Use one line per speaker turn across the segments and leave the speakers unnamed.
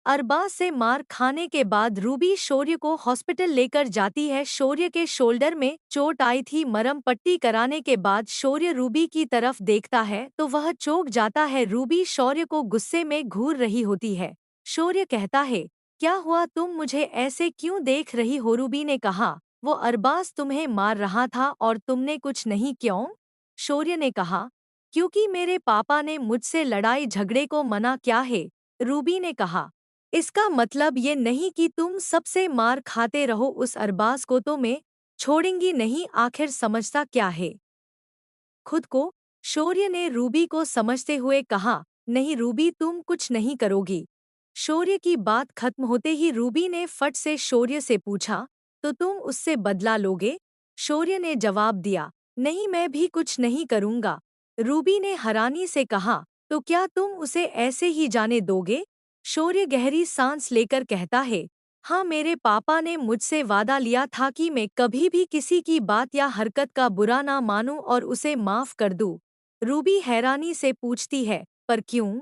अरबाज से मार खाने के बाद रूबी शौर्य को हॉस्पिटल लेकर जाती है। शौर्य के शोल्डर में चोट आई थी। मरहम पट्टी कराने के बाद शौर्य रूबी की तरफ देखता है तो वह चौंक जाता है। रूबी शौर्य को गुस्से में घूर रही होती है। शौर्य कहता है, क्या हुआ, तुम मुझे ऐसे क्यों देख रही हो? रूबी ने कहा, वो अरबाज तुम्हें मार रहा था और तुमने कुछ नहीं। क्यों? शौर्य ने कहा, क्योंकि मेरे पापा ने मुझसे लड़ाई झगड़े को मना किया है। रूबी ने कहा, इसका मतलब ये नहीं कि तुम सबसे मार खाते रहो। उस अरबाज को तो मैं छोड़ूंगी नहीं। आखिर समझता क्या है खुद को? शौर्य ने रूबी को समझते हुए कहा, नहीं रूबी, तुम कुछ नहीं करोगी। शौर्य की बात खत्म होते ही रूबी ने फट से शौर्य से पूछा, तो तुम उससे बदला लोगे? शौर्य ने जवाब दिया, नहीं, मैं भी कुछ नहीं करूंगा। रूबी ने हैरानी से कहा, तो क्या तुम उसे ऐसे ही जाने दोगे? शौर्य गहरी सांस लेकर कहता है, हाँ, मेरे पापा ने मुझसे वादा लिया था कि मैं कभी भी किसी की बात या हरकत का बुरा ना मानूं और उसे माफ कर दूं। रूबी हैरानी से पूछती है, पर क्यों?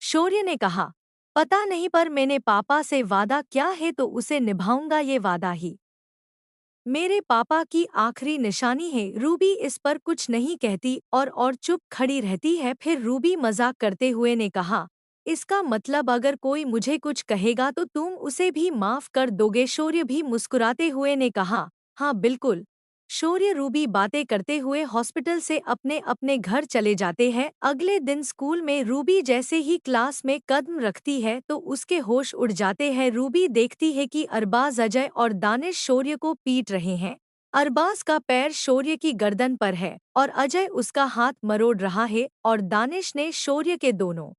शौर्य ने कहा, पता नहीं, पर मैंने पापा से वादा किया है तो उसे निभाऊंगा। ये वादा ही मेरे पापा की आखिरी निशानी है। रूबी इस पर कुछ नहीं कहती और चुप खड़ी रहती है। फिर रूबी मजाक करते हुए ने कहा, इसका मतलब अगर कोई मुझे कुछ कहेगा तो तुम उसे भी माफ कर दोगे? शौर्य भी मुस्कुराते हुए ने कहा, हाँ बिल्कुल। शौर्य रूबी बातें करते हुए हॉस्पिटल से अपने अपने घर चले जाते हैं। अगले दिन स्कूल में रूबी जैसे ही क्लास में कदम रखती है तो उसके होश उड़ जाते हैं। रूबी देखती है कि अरबाज, अजय और दानिश शौर्य को पीट रहे हैं। अरबाज का पैर शौर्य की गर्दन पर है और अजय उसका हाथ मरोड़ रहा है और दानिश ने शौर्य के दोनों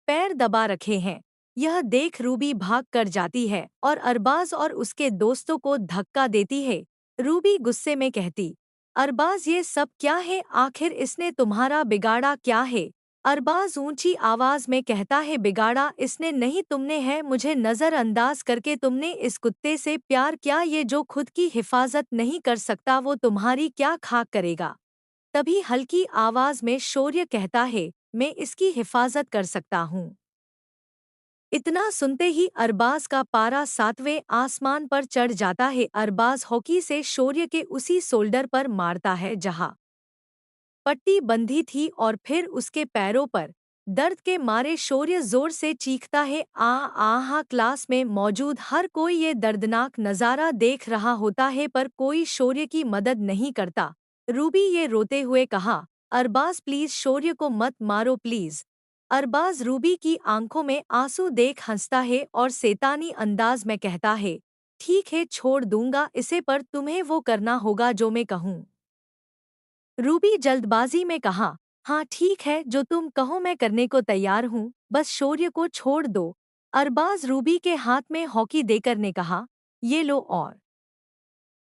पैर दबा रखे हैं। यह देख रूबी भाग कर जाती है और अरबाज और उसके दोस्तों को धक्का देती है। रूबी गुस्से में कहती, अरबाज, ये सब क्या है? आखिर इसने तुम्हारा बिगाड़ा क्या है? अरबाज ऊंची आवाज में कहता है, बिगाड़ा इसने नहीं, तुमने है। मुझे नजरअंदाज करके तुमने इस कुत्ते से प्यार किया। ये जो खुद की हिफाजत नहीं कर सकता वो तुम्हारी क्या खाक करेगा? तभी हल्की आवाज में शौर्य कहता है, मैं इसकी हिफाजत कर सकता हूँ। इतना सुनते ही अरबाज का पारा सातवें आसमान पर चढ़ जाता है। अरबाज हॉकी से शौर्य के उसी शोल्डर पर मारता है जहाँ पट्टी बंधी थी और फिर उसके पैरों पर। दर्द के मारे शौर्य जोर से चीखता है, आ आहा। क्लास में मौजूद हर कोई ये दर्दनाक नज़ारा देख रहा होता है पर कोई शौर्य की मदद नहीं करता। रूबी ये रोते हुए कहा, अरबाज प्लीज, शौर्य को मत मारो प्लीज। अरबाज रूबी की आंखों में आंसू देख हंसता है और शैतानी अंदाज में कहता है, ठीक है, छोड़ दूंगा इसे, पर तुम्हें वो करना होगा जो मैं कहूँ। रूबी जल्दबाजी में कहा, हाँ ठीक है, जो तुम कहो मैं करने को तैयार हूँ, बस शौर्य को छोड़ दो। अरबाज रूबी के हाथ में हॉकी देकर ने कहा, ये लो और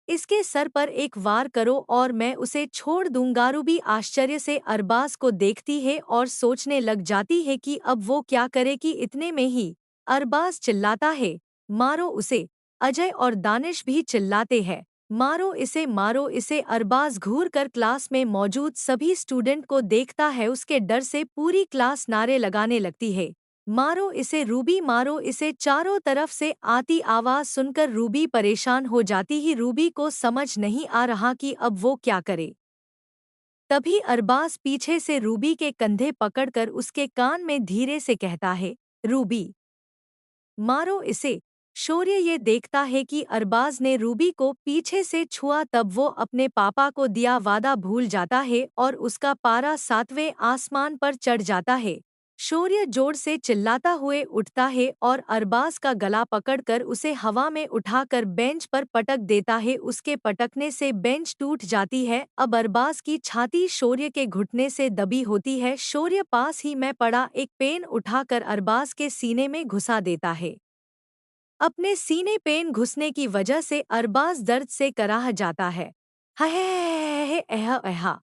इसके सर पर एक वार करो और मैं उसे छोड़ दूंगा। रूबी आश्चर्य से अरबाज को देखती है और सोचने लग जाती है कि अब वो क्या करे कि इतने में ही अरबाज चिल्लाता है, मारो उसे। अजय और दानिश भी चिल्लाते हैं, मारो इसे, मारो इसे। अरबाज घूर कर क्लास में मौजूद सभी स्टूडेंट को देखता है। उसके डर से पूरी क्लास नारे लगाने लगती है, मारो इसे रूबी, मारो इसे। चारों तरफ से आती आवाज सुनकर रूबी परेशान हो जाती ही रूबी को समझ नहीं आ रहा कि अब वो क्या करे। तभी अरबाज पीछे से रूबी के कंधे पकड़कर उसके कान में धीरे से कहता है, रूबी मारो इसे। शौर्य ये देखता है कि अरबाज ने रूबी को पीछे से छुआ तब वो अपने पापा को दिया वादा भूल जाता है और उसका पारा सातवें आसमान पर चढ़ जाता है। शौर्य जोर से चिल्लाता हुए उठता है और अरबाज का गला पकड़कर उसे हवा में उठाकर बेंच पर पटक देता है। उसके पटकने से बेंच टूट जाती है। अब अरबाज की छाती शौर्य के घुटने से दबी होती है। शौर्य पास ही में पड़ा एक पेन उठाकर अरबाज के सीने में घुसा देता है। अपने सीने पेन घुसने की वजह से अरबाज दर्द से कराह जाता है। है एह एह।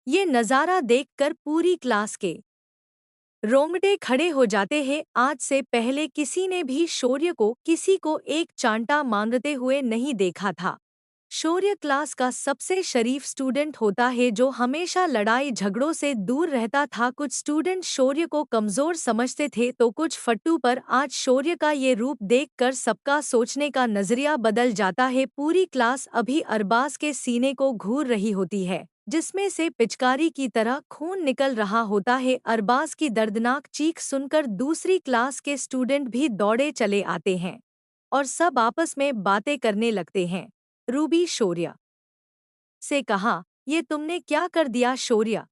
ये नज़ारा देखकर पूरी क्लास के रोंगटे खड़े हो जाते हैं। आज से पहले किसी ने भी शौर्य को किसी को एक चांटा मारते हुए नहीं देखा था। शौर्य क्लास का सबसे शरीफ स्टूडेंट होता है जो हमेशा लड़ाई झगड़ों से दूर रहता था। कुछ स्टूडेंट शौर्य को कमजोर समझते थे तो कुछ फट्टू, पर आज शौर्य का ये रूप देखकर सबका सोचने का नजरिया बदल जाता है। पूरी क्लास अभी अरबाज के सीने को घूर रही होती है, जिसमें से पिचकारी की तरह खून निकल रहा होता है। अरबाज की दर्दनाक चीख सुनकर दूसरी क्लास के स्टूडेंट भी दौड़े चले आते हैं और सब आपस में बातें करने लगते हैं। रूबी शौर्य से कहा, ये तुमने क्या कर दिया शौर्य?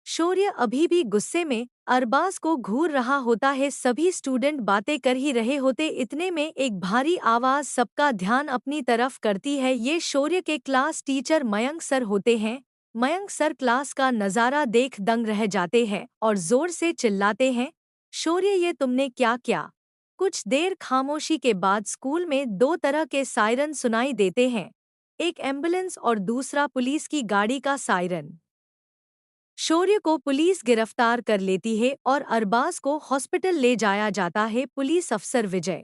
शौर्य अभी भी गुस्से में अरबाज को घूर रहा होता है। सभी स्टूडेंट बातें कर ही रहे होते, इतने में एक भारी आवाज सबका ध्यान अपनी तरफ करती है। ये शौर्य के क्लास टीचर मयंक सर होते हैं। मयंक सर क्लास का नज़ारा देख दंग रह जाते हैं और जोर से चिल्लाते हैं, शौर्य ये तुमने क्या किया? कुछ देर खामोशी के बाद स्कूल में दो तरह के सायरन सुनाई देते हैं, एक एम्बुलेंस और दूसरा पुलिस की गाड़ी का सायरन। शौर्य को पुलिस गिरफ्तार कर लेती है और अरबाज को हॉस्पिटल ले जाया जाता है। पुलिस अफसर विजय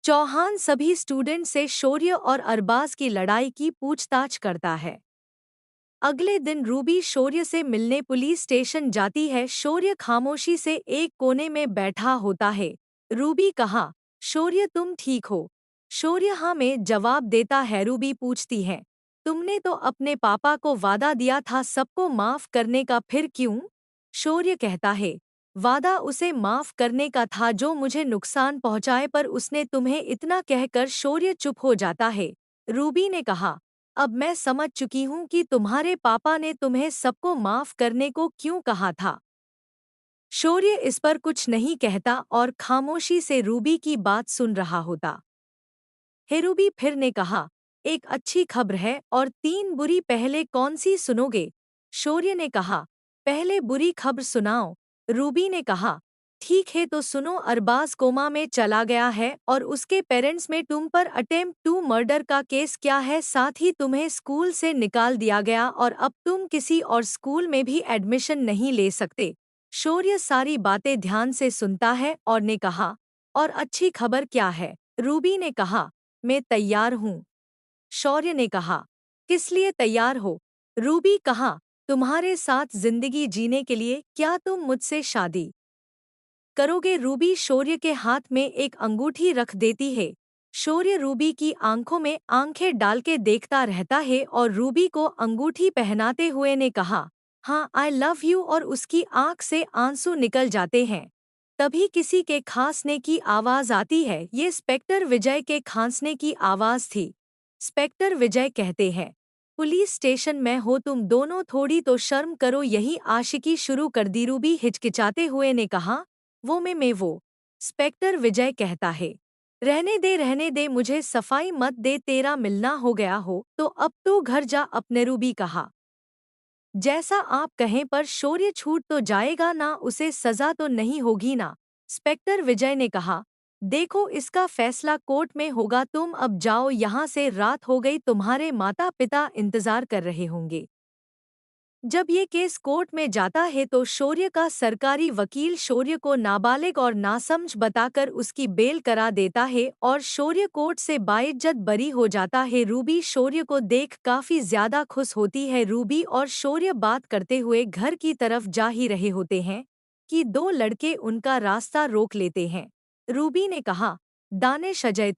चौहान सभी स्टूडेंट से शौर्य और अरबाज की लड़ाई की पूछताछ करता है। अगले दिन रूबी शौर्य से मिलने पुलिस स्टेशन जाती है। शौर्य खामोशी से एक कोने में बैठा होता है। रूबी कहा, शौर्य तुम ठीक हो? शौर्य हाँ में जवाब देता है। रूबी पूछती है, तुमने तो अपने पापा को वादा दिया था सबको माफ करने का, फिर क्यों? शौर्य कहता है, वादा उसे माफ करने का था जो मुझे नुकसान पहुंचाए, पर उसने तुम्हें इतना कहकर शौर्य चुप हो जाता है। रूबी ने कहा, अब मैं समझ चुकी हूँ कि तुम्हारे पापा ने तुम्हें सबको माफ करने को क्यों कहा था। शौर्य इस पर कुछ नहीं कहता और खामोशी से रूबी की बात सुन रहा होता है। रूबी फिर ने कहा, एक अच्छी खबर है और तीन बुरी, पहले कौन सी सुनोगे? शौर्य ने कहा, पहले बुरी खबर सुनाओ। रूबी ने कहा, ठीक है तो सुनो, अरबाज कोमा में चला गया है और उसके पेरेंट्स में तुम पर अटेम्प्ट टू मर्डर का केस किया है, साथ ही तुम्हें स्कूल से निकाल दिया गया और अब तुम किसी और स्कूल में भी एडमिशन नहीं ले सकते। शौर्य सारी बातें ध्यान से सुनता है और ने कहा, और अच्छी खबर क्या है? रूबी ने कहा, मैं तैयार हूँ। शौर्य ने कहा, किस लिए तैयार हो? रूबी कहा, तुम्हारे साथ जिंदगी जीने के लिए। क्या तुम मुझसे शादी करोगे? रूबी शौर्य के हाथ में एक अंगूठी रख देती है। शौर्य रूबी की आंखों में आंखें डाल के देखता रहता है और रूबी को अंगूठी पहनाते हुए ने कहा, हाँ आई लव यू, और उसकी आंख से आंसू निकल जाते हैं। तभी किसी के खांसने की आवाज आती है। ये इंस्पेक्टर विजय के खांसने की आवाज थी। इंस्पेक्टर विजय कहते हैं, पुलिस स्टेशन में हो तुम दोनों, थोड़ी तो शर्म करो, यही आशिकी शुरू कर दी? रूबी हिचकिचाते हुए ने कहा, वो मैं वो। इंस्पेक्टर विजय कहता है, रहने दे, मुझे सफाई मत दे, तेरा मिलना हो गया हो तो अब तू घर जा अपने। रूबी कहा, जैसा आप कहें, पर शौर्य छूट तो जाएगा ना, उसे सजा तो नहीं होगी ना? इंस्पेक्टर विजय ने कहा, देखो इसका फैसला कोर्ट में होगा, तुम अब जाओ यहाँ से, रात हो गई, तुम्हारे माता पिता इंतजार कर रहे होंगे। जब ये केस कोर्ट में जाता है तो शौर्य का सरकारी वकील शौर्य को नाबालिग और नासमझ बताकर उसकी बेल करा देता है और शौर्य कोर्ट से बाइज्जत बरी हो जाता है। रूबी शौर्य को देख काफी ज्यादा खुश होती है। रूबी और शौर्य बात करते हुए घर की तरफ जा ही रहे होते हैं कि दो लड़के उनका रास्ता रोक लेते हैं। रूबी ने कहा, दानिश, अजय,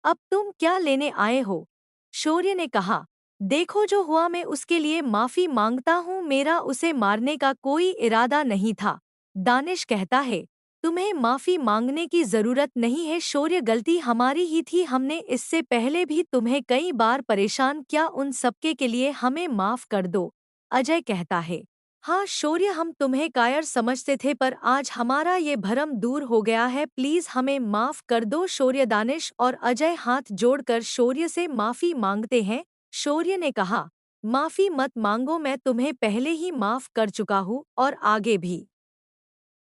अब तुम क्या लेने आए हो? शौर्य ने कहा, देखो जो हुआ मैं उसके लिए माफी मांगता हूँ, मेरा उसे मारने का कोई इरादा नहीं था। दानिश कहता है, तुम्हें माफी मांगने की जरूरत नहीं है शौर्य, गलती हमारी ही थी, हमने इससे पहले भी तुम्हें कई बार परेशान किया, उन सबके के लिए हमें माफ कर दो। अजय कहता है, हाँ शौर्य, हम तुम्हें कायर समझते थे पर आज हमारा ये भरम दूर हो गया है, प्लीज हमें माफ कर दो शौर्य। दानिश और अजय हाथ जोड़कर शौर्य से माफी मांगते हैं। शौर्य ने कहा, माफी मत मांगो, मैं तुम्हें पहले ही माफ कर चुका हूँ और आगे भी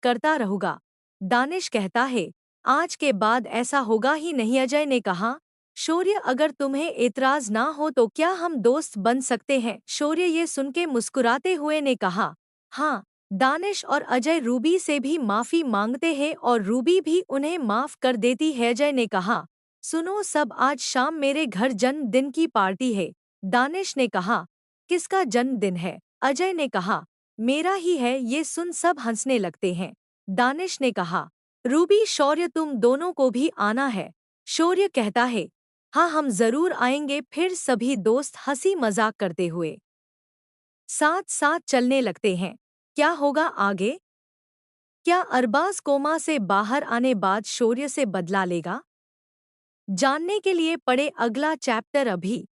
करता रहूंगा। दानिश कहता है, आज के बाद ऐसा होगा ही नहीं। अजय ने कहा, शौर्य अगर तुम्हें एतराज ना हो तो क्या हम दोस्त बन सकते हैं? शौर्य ये सुन के मुस्कुराते हुए ने कहा, हाँ। दानिश और अजय रूबी से भी माफी मांगते हैं और रूबी भी उन्हें माफ कर देती है। अजय ने कहा, सुनो सब, आज शाम मेरे घर जन्मदिन की पार्टी है। दानिश ने कहा। किसका जन्मदिन है? अजय ने कहा। मेरा ही है। ये सुन सब हंसने लगते हैं। दानिश ने कहा। रूबी, शौर्य, तुम दोनों को भी आना है। शौर्य कहता है। हाँ, हम जरूर आएंगे। फिर सभी दोस्त हंसी मजाक करते हुए साथ साथ चलने लगते हैं। क्या होगा आगे? क्या अरबाज कोमा से बाहर आने बाद शौर्य से बदला लेगा? जानने के लिए पढ़े अगला चैप्टर अभी।